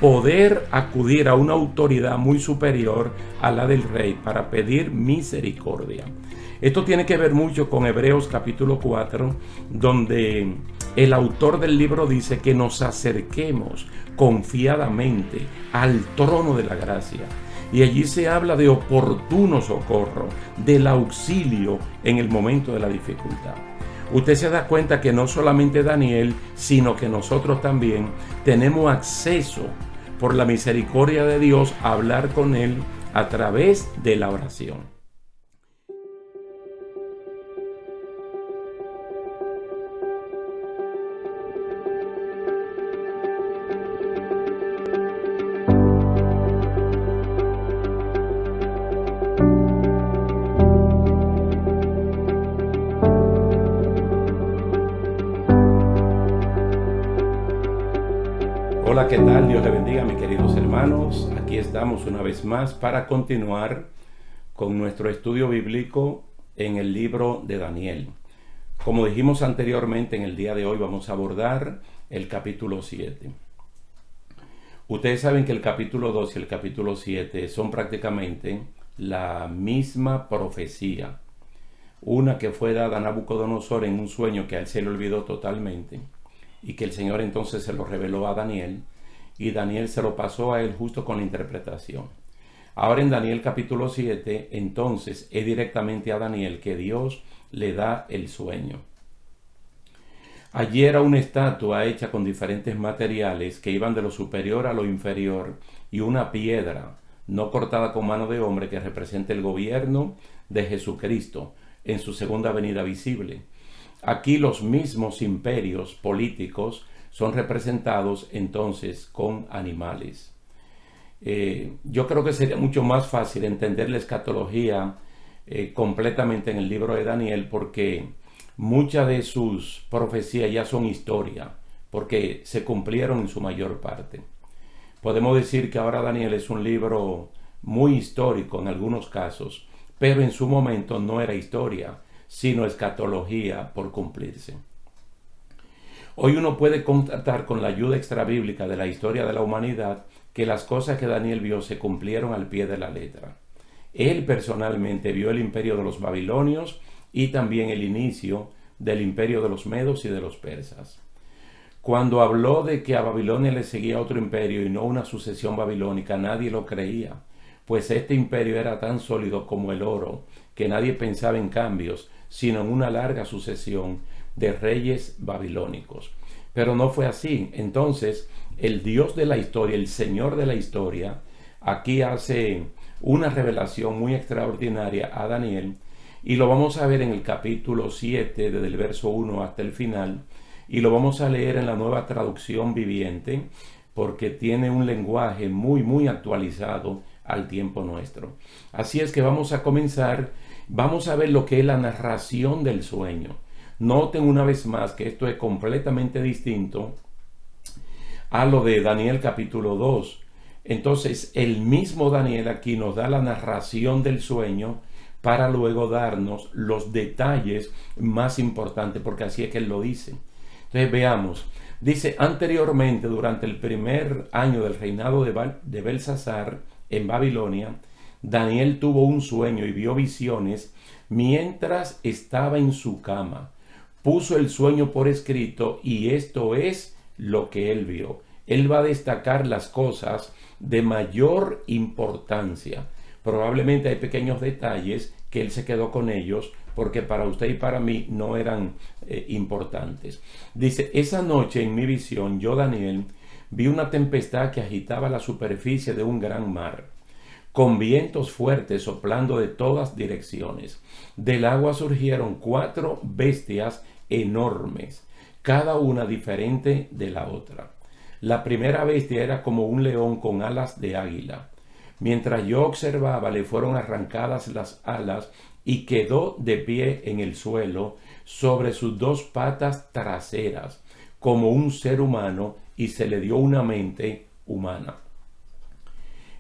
poder acudir a una autoridad muy superior a la del rey para pedir misericordia. Esto tiene que ver mucho con Hebreos capítulo 4, donde el autor del libro dice que nos acerquemos confiadamente al trono de la gracia. Y allí se habla de oportuno socorro, del auxilio en el momento de la dificultad. Usted se da cuenta que no solamente Daniel, sino que nosotros también tenemos acceso por la misericordia de Dios a hablar con Él a través de la oración. Hola, ¿qué tal? Dios le bendiga, mis queridos hermanos. Aquí estamos una vez más para continuar con nuestro estudio bíblico en el libro de Daniel. Como dijimos anteriormente, en el día de hoy vamos a abordar el capítulo 7. Ustedes saben que el capítulo 2 y el capítulo 7 son prácticamente la misma profecía. Una que fue dada a Nabucodonosor en un sueño que a él se le olvidó totalmente, y que el Señor entonces se lo reveló a Daniel, y Daniel se lo pasó a él justo con la interpretación. Ahora en Daniel capítulo 7, entonces es directamente a Daniel que Dios le da el sueño. Allí era una estatua hecha con diferentes materiales que iban de lo superior a lo inferior, y una piedra no cortada con mano de hombre que representa el gobierno de Jesucristo en su segunda venida visible. Aquí los mismos imperios políticos son representados entonces con animales. Yo creo que sería mucho más fácil entender la escatología completamente en el libro de Daniel, porque muchas de sus profecías ya son historia, porque se cumplieron en su mayor parte. Podemos decir que ahora Daniel es un libro muy histórico en algunos casos, pero en su momento no era historia, sino escatología por cumplirse. Hoy uno puede constatar con la ayuda extrabíblica de la historia de la humanidad que las cosas que Daniel vio se cumplieron al pie de la letra. Él personalmente vio el imperio de los babilonios y también el inicio del imperio de los medos y de los persas. Cuando habló de que a Babilonia le seguía otro imperio y no una sucesión babilónica, nadie lo creía, pues este imperio era tan sólido como el oro que nadie pensaba en cambios, sino en una larga sucesión de reyes babilónicos. Pero no fue así. Entonces, el Dios de la historia, el Señor de la historia, aquí hace una revelación muy extraordinaria a Daniel, y lo vamos a ver en el capítulo 7, desde el verso 1 hasta el final, y lo vamos a leer en la Nueva Traducción Viviente, porque tiene un lenguaje muy actualizado al tiempo nuestro. Así es que vamos a comenzar. Vamos a ver lo que es la narración del sueño. Noten una vez más que esto es completamente distinto a lo de Daniel capítulo 2. Entonces, el mismo Daniel aquí nos da la narración del sueño para luego darnos los detalles más importantes, porque así es que él lo dice. Entonces, veamos. Dice, anteriormente, durante el primer año del reinado de Belsasar en Babilonia, Daniel tuvo un sueño y vio visiones mientras estaba en su cama. Puso el sueño por escrito y esto es lo que él vio. Él va a destacar las cosas de mayor importancia. Probablemente hay pequeños detalles que él se quedó con ellos porque para usted y para mí no eran importantes. Dice, esa noche en mi visión, yo Daniel, vi una tempestad que agitaba la superficie de un gran mar, con vientos fuertes soplando de todas direcciones. Del agua surgieron 4 bestias enormes, cada una diferente de la otra. La primera bestia era como un león con alas de águila. Mientras yo observaba, le fueron arrancadas las alas y quedó de pie en el suelo sobre sus 2 patas traseras, como un ser humano, y se le dio una mente humana.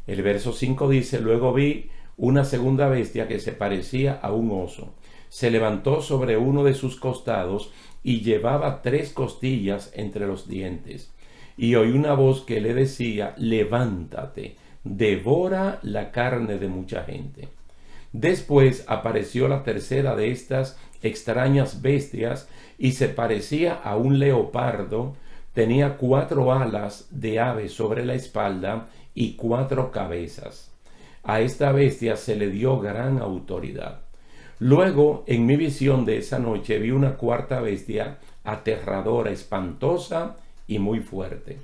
El verso 5 dice, luego vi una segunda bestia que se parecía a un oso. Se levantó sobre uno de sus costados y llevaba 3 costillas entre los dientes. y oí una voz que le decía: levántate, devora la carne de mucha gente. Después apareció la tercera de estas extrañas bestias y se parecía a un leopardo. Tenía 4 alas de ave sobre la espalda y 4 cabezas. A esta bestia se le dio gran autoridad. Luego, en mi visión de esa noche, vi una cuarta bestia aterradora, espantosa y muy fuerte.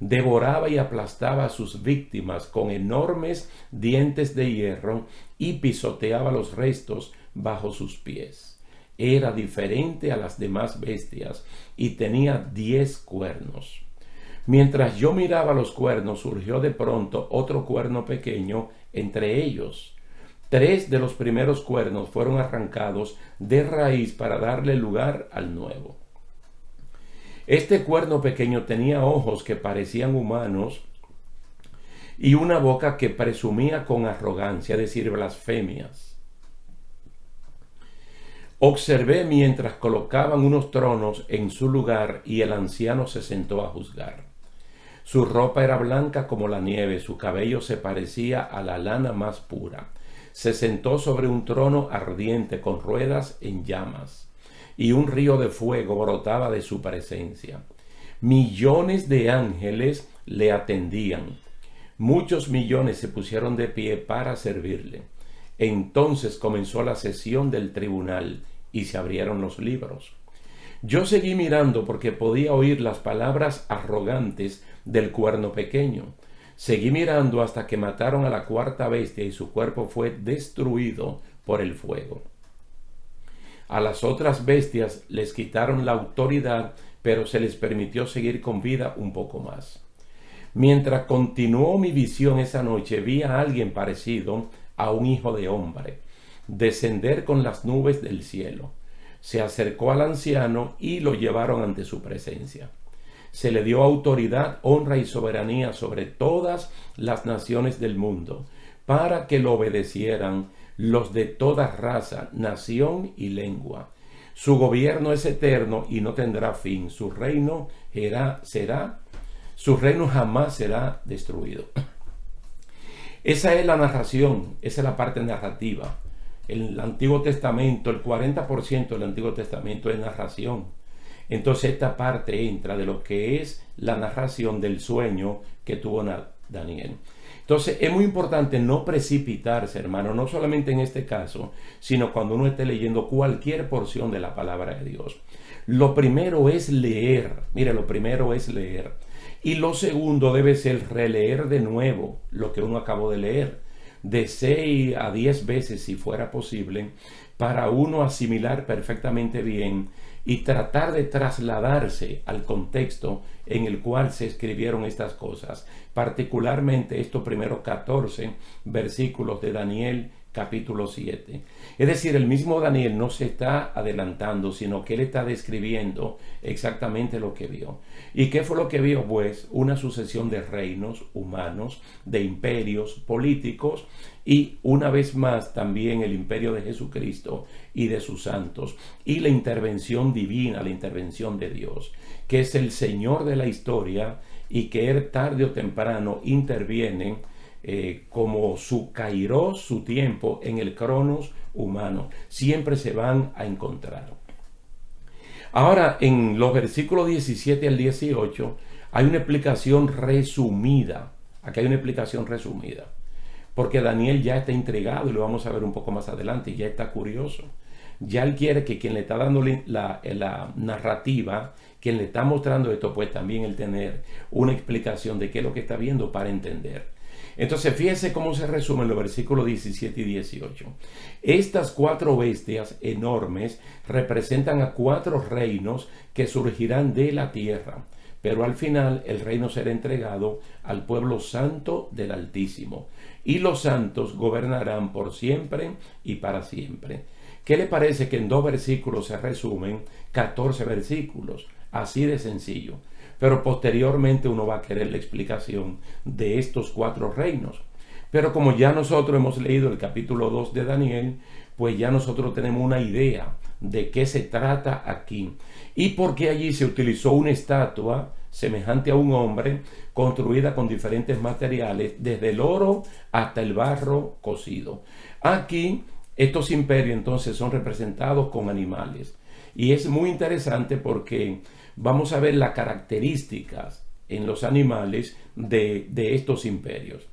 Devoraba y aplastaba a sus víctimas con enormes dientes de hierro y pisoteaba los restos bajo sus pies. Era diferente a las demás bestias y tenía 10 cuernos. Mientras yo miraba los cuernos, surgió de pronto otro cuerno pequeño entre ellos. 3 de los primeros cuernos fueron arrancados de raíz para darle lugar al nuevo. Este cuerno pequeño tenía ojos que parecían humanos y una boca que presumía con arrogancia, es decir, blasfemias. Observé mientras colocaban unos tronos en su lugar y el anciano se sentó a juzgar. Su ropa era blanca como la nieve, su cabello se parecía a la lana más pura. Se sentó sobre un trono ardiente con ruedas en llamas, y un río de fuego brotaba de su presencia. Millones de ángeles le atendían. Muchos millones se pusieron de pie para servirle. Entonces comenzó la sesión del tribunal y se abrieron los libros. Yo seguí mirando porque podía oír las palabras arrogantes del cuerno pequeño. Seguí mirando hasta que mataron a la cuarta bestia y su cuerpo fue destruido por el fuego. A las otras bestias les quitaron la autoridad, pero se les permitió seguir con vida un poco más. Mientras continuó mi visión esa noche, vi a alguien parecido a un hijo de hombre descender con las nubes del cielo. Se acercó al anciano y lo llevaron ante su presencia. Se le dio autoridad, honra y soberanía sobre todas las naciones del mundo, para que lo obedecieran los de toda raza, nación y lengua. Su gobierno es eterno y no tendrá fin. Su reino jamás será destruido. Esa es la narración, esa es la parte narrativa. El Antiguo Testamento, el 40% del Antiguo Testamento es narración. Entonces esta parte entra de lo que es la narración del sueño que tuvo Daniel. Entonces es muy importante no precipitarse, hermano, no solamente en este caso, sino cuando uno esté leyendo cualquier porción de la palabra de Dios. Lo primero es leer, mire, lo primero es leer. Y lo segundo debe ser releer de nuevo lo que uno acabó de leer, de 6 a 10 veces si fuera posible, para uno asimilar perfectamente bien y tratar de trasladarse al contexto en el cual se escribieron estas cosas, particularmente estos primeros 14 versículos de Daniel capítulo 7. Es decir, el mismo Daniel no se está adelantando, sino que él está describiendo exactamente lo que vio. ¿Y qué fue lo que vio? Pues una sucesión de reinos humanos, de imperios políticos y una vez más también el imperio de Jesucristo y de sus santos y la intervención divina, la intervención de Dios, que es el Señor de la historia y que él tarde o temprano interviene como su kairos, su tiempo, en el cronos humano. Siempre se van a encontrar. Ahora, en los versículos 17 al 18, hay una explicación resumida. Aquí hay una explicación resumida. Porque Daniel ya está intrigado, y lo vamos a ver un poco más adelante, y ya está curioso. Ya él quiere que quien le está dando la narrativa, quien le está mostrando esto, pues también él tener una explicación de qué es lo que está viendo para entender. Entonces fíjense cómo se resumen los versículos 17 y 18. Estas 4 bestias enormes representan a 4 reinos que surgirán de la tierra, pero al final el reino será entregado al pueblo santo del Altísimo, y los santos gobernarán por siempre y para siempre. ¿Qué le parece que en 2 versículos se resumen 14 versículos? Así de sencillo. Pero posteriormente uno va a querer la explicación de estos 4 reinos. Pero como ya nosotros hemos leído el capítulo 2 de Daniel, pues ya nosotros tenemos una idea de qué se trata aquí. Y porque allí se utilizó una estatua, semejante a un hombre, construida con diferentes materiales, desde el oro hasta el barro cocido. Aquí, estos imperios entonces son representados con animales. Y es muy interesante porque vamos a ver las características en los animales de estos imperios.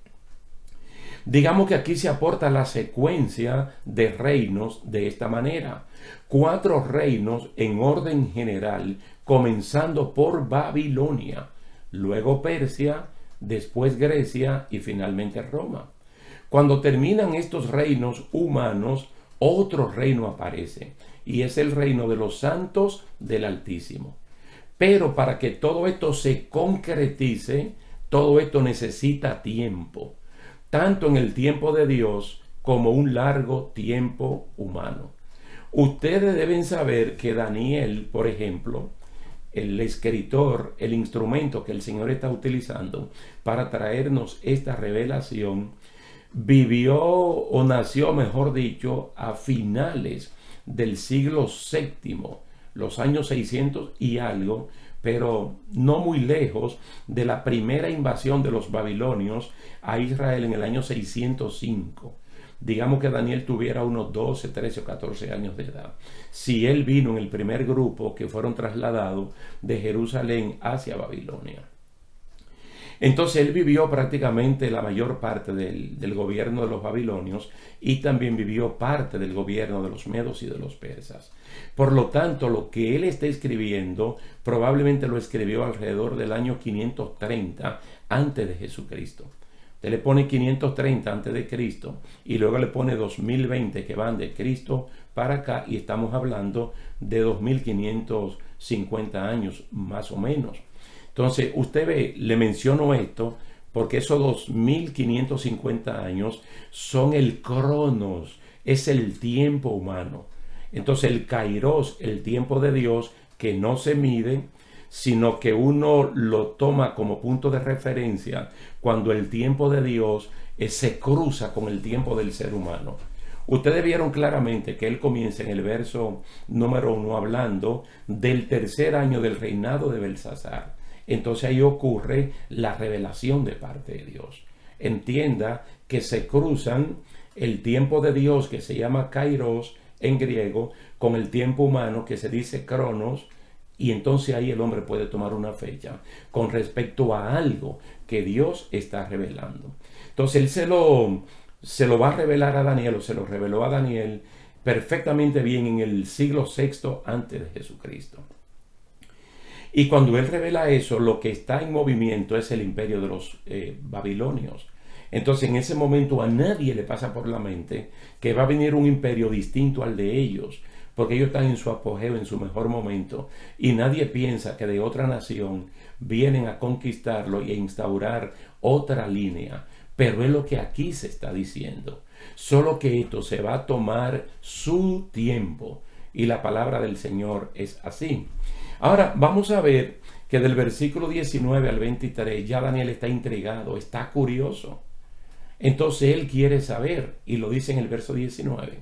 Digamos que aquí se aporta la secuencia de reinos de esta manera. 4 reinos en orden general, comenzando por Babilonia, luego Persia, después Grecia y finalmente Roma. Cuando terminan estos reinos humanos, otro reino aparece, y es el reino de los santos del Altísimo. Pero para que todo esto se concretice, todo esto necesita tiempo, tanto en el tiempo de Dios como un largo tiempo humano. Ustedes deben saber que Daniel, por ejemplo, el escritor, el instrumento que el Señor está utilizando para traernos esta revelación, vivió o nació, mejor dicho, a finales del siglo VII, los años 600 y algo, pero no muy lejos de la primera invasión de los babilonios a Israel en el año 605. Digamos que Daniel tuviera unos 12, 13 o 14 años de edad. Si él vino en el primer grupo que fueron trasladados de Jerusalén hacia Babilonia. Entonces él vivió prácticamente la mayor parte del gobierno de los babilonios y también vivió parte del gobierno de los medos y de los persas. Por lo tanto, lo que él está escribiendo probablemente lo escribió alrededor del año 530 antes de Jesucristo. Usted le pone 530 antes de Cristo y luego le pone 2020 que van de Cristo para acá y estamos hablando de 2550 años más o menos. Entonces, usted ve, le menciono esto porque esos 2550 años son el cronos, es el tiempo humano. Entonces, el kairos, el tiempo de Dios, que no se mide, sino que uno lo toma como punto de referencia cuando el tiempo de Dios se cruza con el tiempo del ser humano. Ustedes vieron claramente que él comienza en el verso número 1 hablando del tercer año del reinado de Belsasar. Entonces ahí ocurre la revelación de parte de Dios. Entienda que se cruzan el tiempo de Dios, que se llama kairos en griego, con el tiempo humano que se dice cronos, y entonces ahí el hombre puede tomar una fecha con respecto a algo que Dios está revelando. Entonces él se lo va a revelar a Daniel, o se lo reveló a Daniel perfectamente bien en el siglo VI antes de Jesucristo. Y cuando él revela eso, lo que está en movimiento es el imperio de los babilonios. Entonces en ese momento a nadie le pasa por la mente que va a venir un imperio distinto al de ellos, porque ellos están en su apogeo, en su mejor momento, y nadie piensa que de otra nación vienen a conquistarlo y a instaurar otra línea. Pero es lo que aquí se está diciendo. Solo que esto se va a tomar su tiempo, y la palabra del Señor es así. Ahora vamos a ver que del versículo 19 al 23 ya Daniel está intrigado, está curioso. Entonces él quiere saber, y lo dice en el verso 19.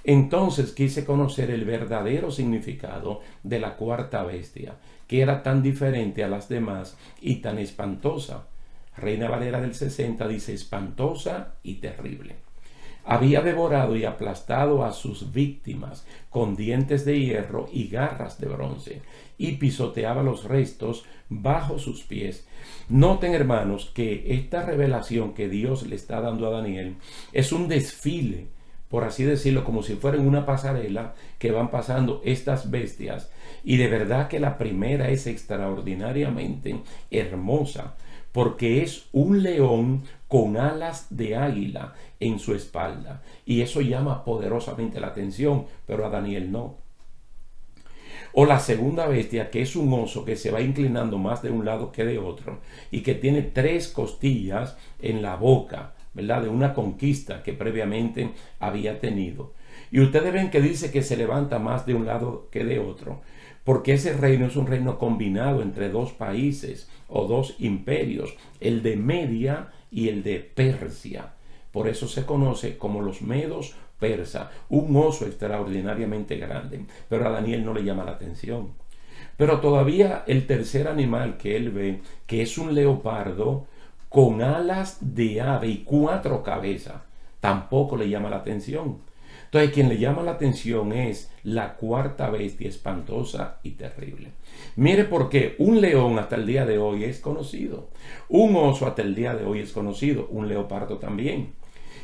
Entonces quise conocer el verdadero significado de la cuarta bestia, que era tan diferente a las demás y tan espantosa. Reina Valera del 60 dice espantosa y terrible. Había devorado y aplastado a sus víctimas con dientes de hierro y garras de bronce, y pisoteaba los restos bajo sus pies. Noten, hermanos, que esta revelación que Dios le está dando a Daniel es un desfile, por así decirlo, como si fuera en una pasarela que van pasando estas bestias. Y de verdad que la primera es extraordinariamente hermosa, porque es un león con alas de águila en su espalda. Y eso llama poderosamente la atención, pero a Daniel no. O la segunda bestia, que es un oso que se va inclinando más de un lado que de otro y que tiene 3 costillas en la boca, ¿verdad? De una conquista que previamente había tenido. Y ustedes ven que dice que se levanta más de un lado que de otro, porque ese reino es un reino combinado entre 2 países o 2 imperios, el de Media y el de Persia. Por eso se conoce como los medos persa, un oso extraordinariamente grande, pero a Daniel no le llama la atención. Pero todavía el tercer animal que él ve, que es un leopardo con alas de ave y 4 cabezas, tampoco le llama la atención. Entonces, quien le llama la atención es la cuarta bestia espantosa y terrible. Mire por qué un león hasta el día de hoy es conocido. Un oso hasta el día de hoy es conocido. Un leopardo también.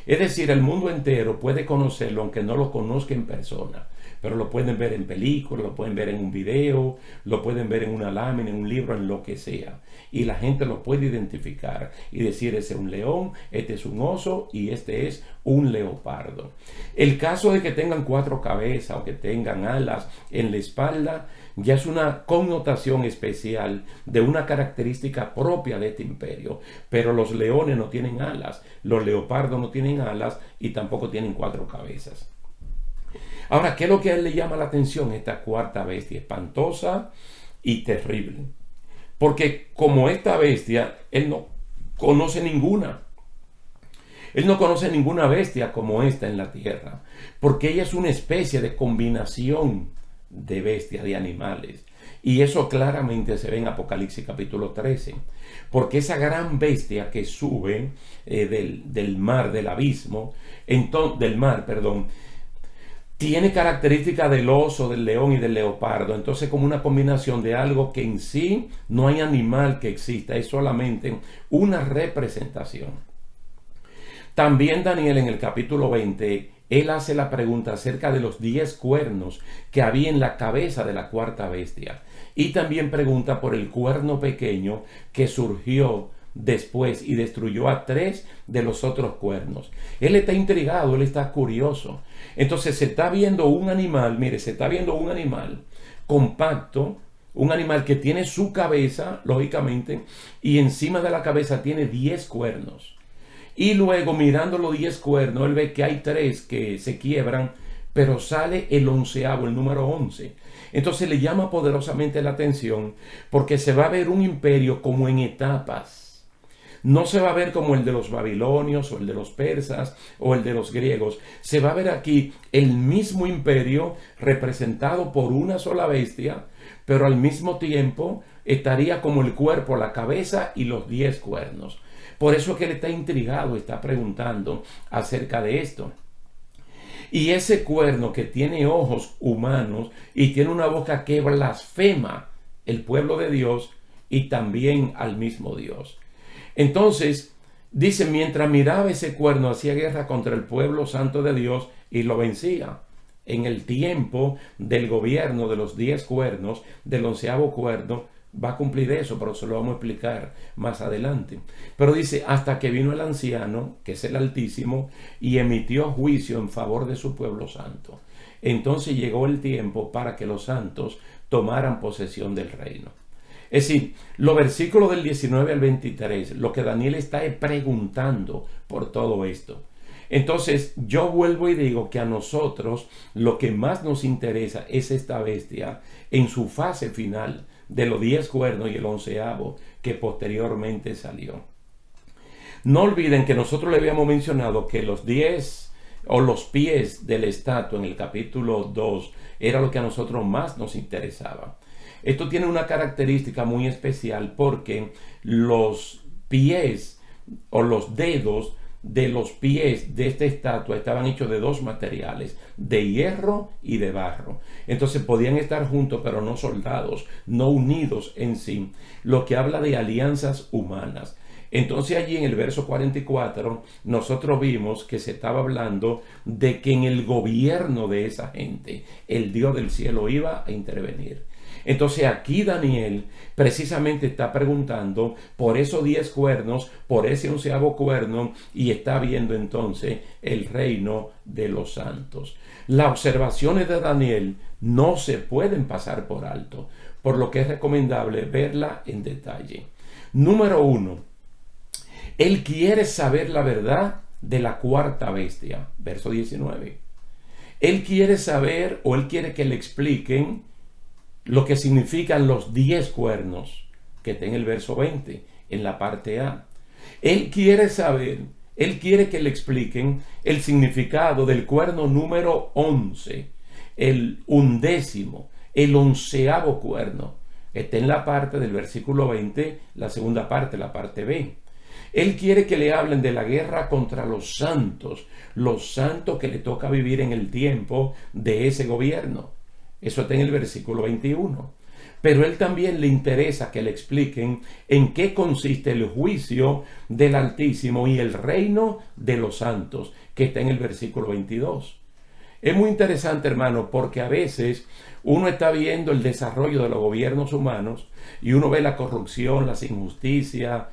Es decir, el mundo entero puede conocerlo aunque no lo conozca en persona. Pero lo pueden ver en películas, lo pueden ver en un video, lo pueden ver en una lámina, en un libro, en lo que sea. Y la gente lo puede identificar y decir, ese es un león, este es un oso y este es un leopardo. El caso de que tengan 4 cabezas o que tengan alas en la espalda ya es una connotación especial de una característica propia de este imperio. Pero los leones no tienen alas, los leopardos no tienen alas y tampoco tienen 4 cabezas. Ahora, ¿qué es lo que a él le llama la atención? Esta cuarta bestia, espantosa y terrible. Porque como esta bestia, él no conoce ninguna. Él no conoce ninguna bestia como esta en la tierra. Porque ella es una especie de combinación de bestias, de animales. Y eso claramente se ve en Apocalipsis capítulo 13. Porque esa gran bestia que sube del mar, del abismo, tiene características del oso, del león y del leopardo. Entonces, como una combinación de algo que en sí no hay animal que exista, es solamente una representación. También Daniel en el capítulo 20, él hace la pregunta acerca de los 10 cuernos que había en la cabeza de la cuarta bestia. Y también pregunta por el cuerno pequeño que surgió después y destruyó a 3 de los otros cuernos. Él está intrigado, él está curioso. Entonces se está viendo un animal, mire, se está viendo un animal compacto, un animal que tiene su cabeza, lógicamente, y encima de la cabeza tiene 10 cuernos. Y luego mirando los 10 cuernos, él ve que hay 3 que se quiebran, pero sale el 11º, el número 11. Entonces le llama poderosamente la atención porque se va a ver un imperio como en etapas. No se va a ver como el de los babilonios o el de los persas o el de los griegos. Se va a ver aquí el mismo imperio representado por una sola bestia, pero al mismo tiempo estaría como el cuerpo, la cabeza y los 10 cuernos. Por eso es que él está intrigado, está preguntando acerca de esto. Y ese cuerno que tiene ojos humanos y tiene una boca que blasfema el pueblo de Dios y también al mismo Dios. Entonces, dice, mientras miraba ese cuerno, hacía guerra contra el pueblo santo de Dios y lo vencía. En el tiempo del gobierno de los 10 cuernos, del 11º cuerno, va a cumplir eso, pero se lo vamos a explicar más adelante. Pero dice, hasta que vino el anciano, que es el Altísimo, y emitió juicio en favor de su pueblo santo. Entonces llegó el tiempo para que los santos tomaran posesión del reino. Es decir, los versículos del 19 al 23, lo que Daniel está preguntando por todo esto. Entonces, yo vuelvo y digo que a nosotros lo que más nos interesa es esta bestia en su fase final de los 10 cuernos y el 11º que posteriormente salió. No olviden que nosotros le habíamos mencionado que los 10 o los pies de la estatua en el capítulo 2 era lo que a nosotros más nos interesaba. Esto tiene una característica muy especial porque los pies o los dedos de los pies de esta estatua estaban hechos de 2 materiales, de hierro y de barro. Entonces podían estar juntos pero no soldados, no unidos en sí, lo que habla de alianzas humanas. Entonces allí en el verso 44 nosotros vimos que se estaba hablando de que en el gobierno de esa gente el Dios del cielo iba a intervenir. Entonces aquí Daniel precisamente está preguntando por esos 10 cuernos, por ese 11º cuerno, y está viendo entonces el reino de los santos. Las observaciones de Daniel no se pueden pasar por alto, por lo que es recomendable verla en detalle. Número 1, él quiere saber la verdad de la cuarta bestia, verso 19. Él quiere saber, o él quiere que le expliquen lo que significan los 10 cuernos, que está en el verso 20, en la parte A. Él quiere saber, él quiere que le expliquen el significado del cuerno número 11, el 11º, el 11º cuerno. está en la parte del versículo 20, la segunda parte, la parte B. Él quiere que le hablen de la guerra contra los santos que le toca vivir en el tiempo de ese gobierno. Eso está en el versículo 21. Pero él también le interesa que le expliquen en qué consiste el juicio del Altísimo y el reino de los santos, que está en el versículo 22. Es muy interesante, hermano, porque a veces uno está viendo el desarrollo de los gobiernos humanos y uno ve la corrupción, las injusticias,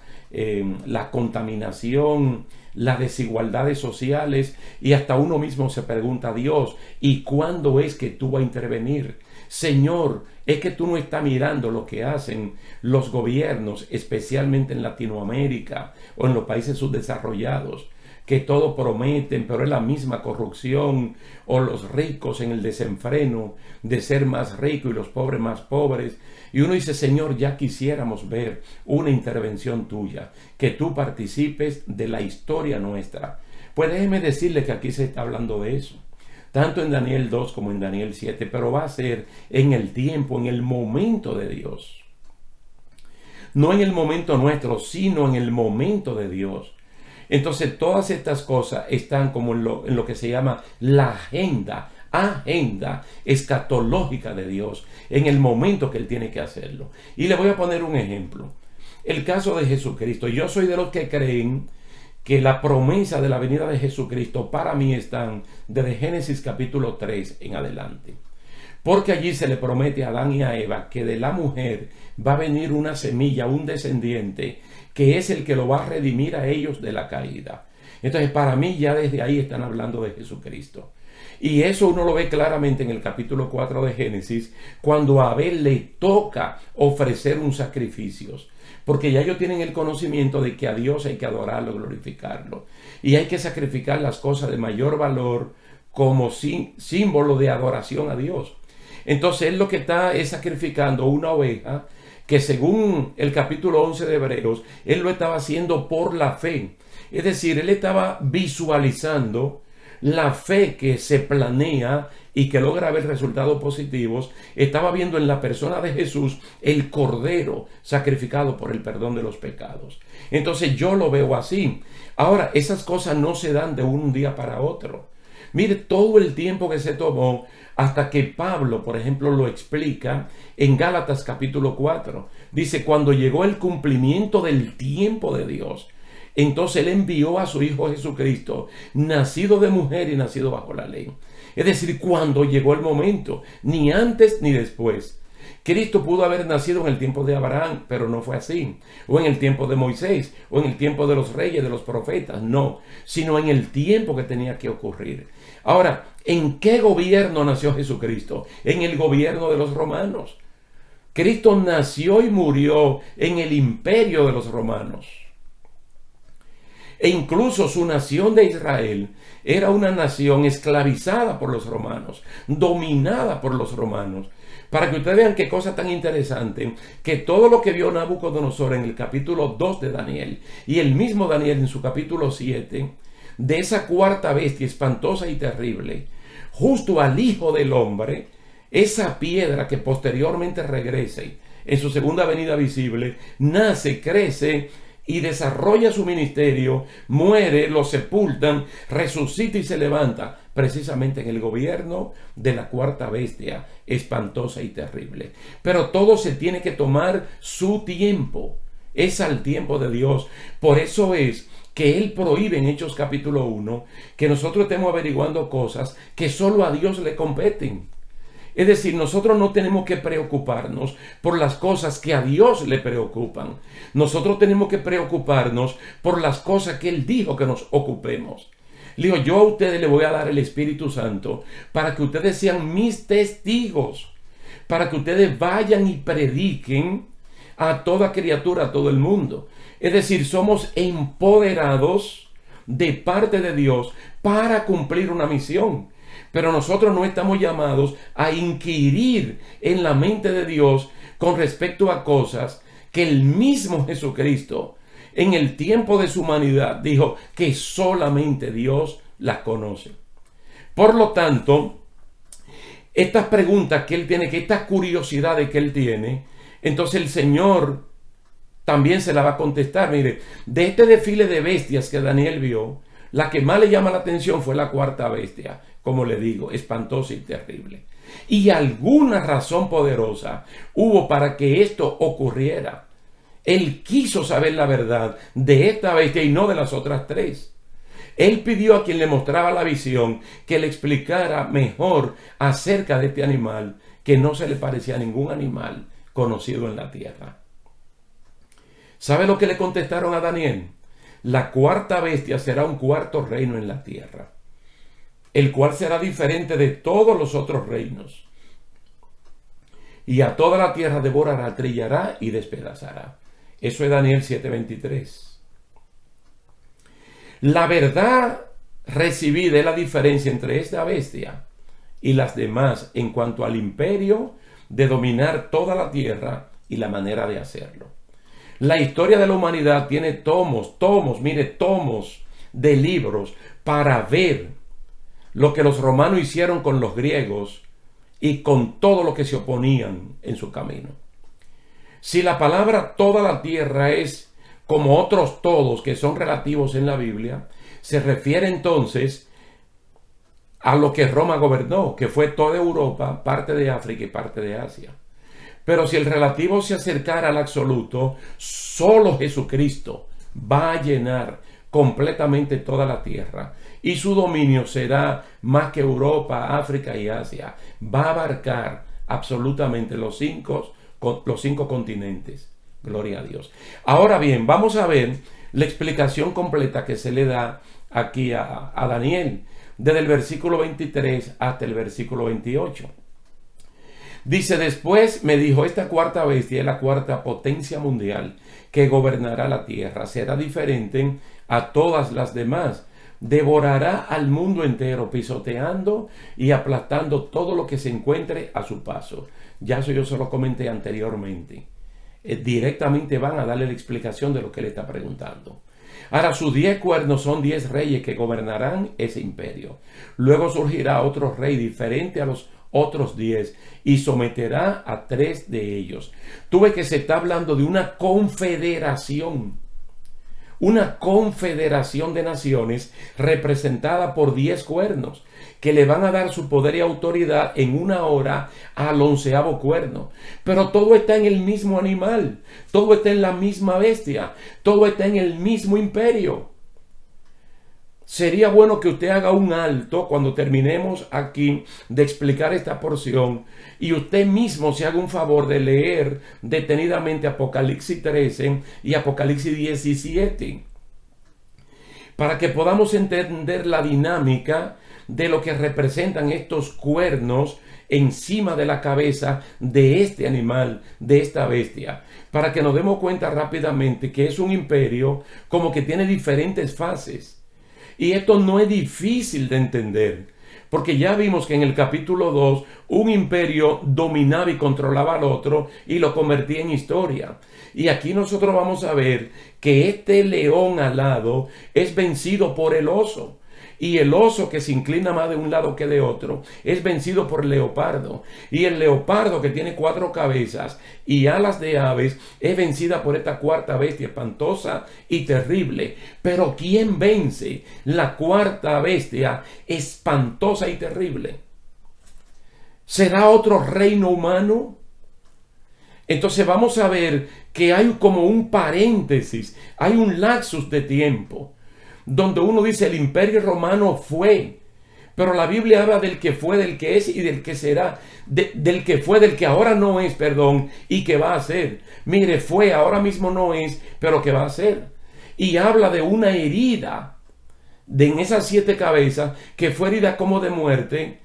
la contaminación, las desigualdades sociales, y hasta uno mismo se pregunta a Dios, ¿y cuándo es que tú vas a intervenir? Señor, es que tú no estás mirando lo que hacen los gobiernos, especialmente en Latinoamérica o en los países subdesarrollados, que todo prometen, pero es la misma corrupción, o los ricos en el desenfreno de ser más ricos y los pobres más pobres. Y uno dice, Señor, ya quisiéramos ver una intervención tuya, que tú participes de la historia nuestra. Pues déjeme decirle que aquí se está hablando de eso, tanto en Daniel 2 como en Daniel 7, pero va a ser en el tiempo, en el momento de Dios. No en el momento nuestro, sino en el momento de Dios. Entonces todas estas cosas están como en lo que se llama la agenda escatológica de Dios, en el momento que Él tiene que hacerlo. Y le voy a poner un ejemplo. El caso de Jesucristo. Yo soy de los que creen que la promesa de la venida de Jesucristo para mí están desde Génesis capítulo 3 en adelante. Porque allí se le promete a Adán y a Eva que de la mujer va a venir una semilla, un descendiente, que es el que lo va a redimir a ellos de la caída. Entonces, para mí ya desde ahí están hablando de Jesucristo. Y eso uno lo ve claramente en el capítulo 4 de Génesis, cuando a Abel le toca ofrecer un sacrificio. Porque ya ellos tienen el conocimiento de que a Dios hay que adorarlo, glorificarlo. Y hay que sacrificar las cosas de mayor valor como símbolo de adoración a Dios. Entonces él lo que está es sacrificando una oveja que, según el capítulo 11 de Hebreos, él lo estaba haciendo por la fe. Es decir, él estaba visualizando la fe que se planea y que logra ver resultados positivos. Estaba viendo en la persona de Jesús el Cordero sacrificado por el perdón de los pecados. Entonces yo lo veo así. Ahora, esas cosas no se dan de un día para otro. Mire todo el tiempo que se tomó hasta que Pablo, por ejemplo, lo explica en Gálatas capítulo 4. Dice, cuando llegó el cumplimiento del tiempo de Dios, entonces Él envió a su Hijo Jesucristo, nacido de mujer y nacido bajo la ley. Es decir, cuando llegó el momento, ni antes ni después. Cristo pudo haber nacido en el tiempo de Abraham, pero no fue así. O en el tiempo de Moisés, o en el tiempo de los reyes, de los profetas. No, sino en el tiempo que tenía que ocurrir. Ahora, ¿en qué gobierno nació Jesucristo? En el gobierno de los romanos. Cristo nació y murió en el imperio de los romanos. E incluso su nación de Israel era una nación esclavizada por los romanos, dominada por los romanos. Para que ustedes vean qué cosa tan interesante, que todo lo que vio Nabucodonosor en el capítulo 2 de Daniel, y el mismo Daniel en su capítulo 7, de esa cuarta bestia espantosa y terrible, justo al Hijo del Hombre, esa piedra que posteriormente regrese en su segunda venida visible, nace, crece y desarrolla su ministerio, muere, lo sepultan, resucita y se levanta, precisamente en el gobierno de la cuarta bestia, espantosa y terrible. Pero todo se tiene que tomar su tiempo, es al tiempo de Dios. Por eso es que Él prohíbe en Hechos capítulo 1 que nosotros estemos averiguando cosas que solo a Dios le competen. Es decir, nosotros no tenemos que preocuparnos por las cosas que a Dios le preocupan. Nosotros tenemos que preocuparnos por las cosas que Él dijo que nos ocupemos. Le digo, yo a ustedes le voy a dar el Espíritu Santo para que ustedes sean mis testigos, para que ustedes vayan y prediquen a toda criatura, a todo el mundo. Es decir, somos empoderados de parte de Dios para cumplir una misión. Pero nosotros no estamos llamados a inquirir en la mente de Dios con respecto a cosas que el mismo Jesucristo, en el tiempo de su humanidad, dijo que solamente Dios las conoce. Por lo tanto, estas preguntas que Él tiene, que estas curiosidades que Él tiene, Entonces el Señor también se la va a contestar. Mire, de este desfile de bestias que Daniel vio, la que más le llama la atención fue la cuarta bestia, como le digo, espantosa y terrible. Y alguna razón poderosa hubo para que esto ocurriera. Él quiso saber la verdad de esta bestia y no de las otras tres. Él pidió a quien le mostraba la visión que le explicara mejor acerca de este animal, que no se le parecía a ningún animal conocido en la tierra. ¿Sabe lo que le contestaron a Daniel? La cuarta bestia será un cuarto reino en la tierra, el cual será diferente de todos los otros reinos. Y a toda la tierra devorará, trillará y despedazará. Eso es Daniel 7:23. La verdad recibida es la diferencia entre esta bestia y las demás en cuanto al imperio de dominar toda la tierra y la manera de hacerlo. La historia de la humanidad tiene tomos de libros para ver lo que los romanos hicieron con los griegos y con todo lo que se oponían en su camino. Si la palabra toda la tierra es como otros todos que son relativos en la Biblia, se refiere entonces a lo que Roma gobernó, que fue toda Europa, parte de África y parte de Asia. Pero si el relativo se acercara al absoluto, solo Jesucristo va a llenar completamente toda la tierra y su dominio será más que Europa, África y Asia. Va a abarcar absolutamente los cinco continentes. Gloria a Dios. Ahora bien, vamos a ver la explicación completa que se le da aquí a Daniel, desde el versículo 23 hasta el versículo 28. Dice: después me dijo, esta cuarta bestia es la cuarta potencia mundial que gobernará la tierra. Será diferente a todas las demás. Devorará al mundo entero, pisoteando y aplastando todo lo que se encuentre a su paso. Ya eso yo se lo comenté anteriormente. Directamente van a darle la explicación de lo que él está preguntando. Ahora, sus 10 cuernos son 10 reyes que gobernarán ese imperio. Luego surgirá otro rey diferente a los otros 10 y someterá a 3 de ellos. Tú ves que se está hablando de una confederación de naciones representada por 10 cuernos que le van a dar su poder y autoridad en una hora al 11º cuerno. Pero todo está en el mismo animal, todo está en la misma bestia, todo está en el mismo imperio. Sería bueno que usted haga un alto cuando terminemos aquí de explicar esta porción y usted mismo se haga un favor de leer detenidamente Apocalipsis 13 y Apocalipsis 17 para que podamos entender la dinámica de lo que representan estos cuernos encima de la cabeza de este animal, de esta bestia, para que nos demos cuenta rápidamente que es un imperio como que tiene diferentes fases. Y esto no es difícil de entender, porque ya vimos que en el capítulo 2 un imperio dominaba y controlaba al otro y lo convertía en historia. Y aquí nosotros vamos a ver que este león alado es vencido por el oso. Y el oso, que se inclina más de un lado que de otro, es vencido por el leopardo. Y el leopardo, que tiene 4 cabezas y alas de aves, es vencida por esta cuarta bestia espantosa y terrible. Pero ¿quién vence la cuarta bestia espantosa y terrible? ¿Será otro reino humano? Entonces vamos a ver que hay como un paréntesis, hay un lapsus de tiempo donde uno dice el imperio romano fue, pero la Biblia habla del que fue, del que es y del que será, del que fue, del que ahora no es, y que va a ser. Mire, fue, ahora mismo no es, pero que va a ser. Y habla de una herida en esas 7 cabezas, que fue herida como de muerte,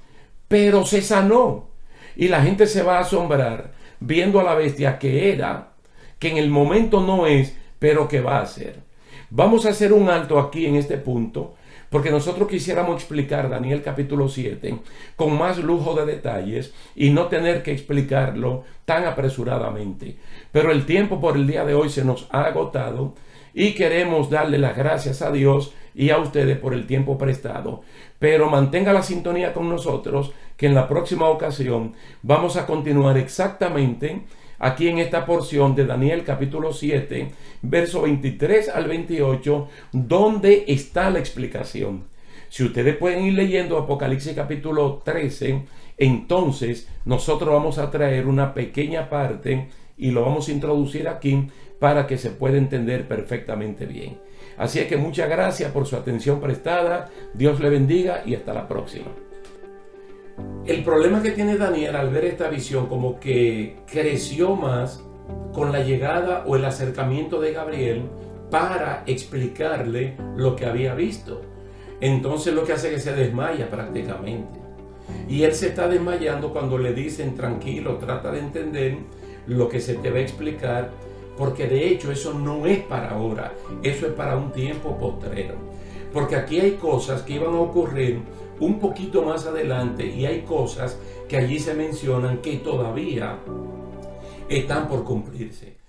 pero se sanó. Y la gente se va a asombrar viendo a la bestia que era, que en el momento no es, pero que va a ser. Vamos a hacer un alto aquí en este punto, porque nosotros quisiéramos explicar Daniel capítulo 7 con más lujo de detalles y no tener que explicarlo tan apresuradamente. Pero el tiempo por el día de hoy se nos ha agotado y queremos darle las gracias a Dios y a ustedes por el tiempo prestado. Pero mantenga la sintonía con nosotros, que en la próxima ocasión vamos a continuar exactamente aquí en esta porción de Daniel capítulo 7, verso 23 al 28, donde está la explicación. Si ustedes pueden ir leyendo Apocalipsis capítulo 13, entonces nosotros vamos a traer una pequeña parte y lo vamos a introducir aquí para que se pueda entender perfectamente bien. Así es que muchas gracias por su atención prestada. Dios le bendiga y hasta la próxima. El problema que tiene Daniel al ver esta visión, como que creció más con la llegada o el acercamiento de Gabriel para explicarle lo que había visto. Entonces lo que hace es que se desmaya prácticamente. Y él se está desmayando cuando le dicen: tranquilo, trata de entender lo que se te va a explicar, porque de hecho eso no es para ahora, eso es para un tiempo postrero. Porque aquí hay cosas que iban a ocurrir un poquito más adelante y hay cosas que allí se mencionan que todavía están por cumplirse.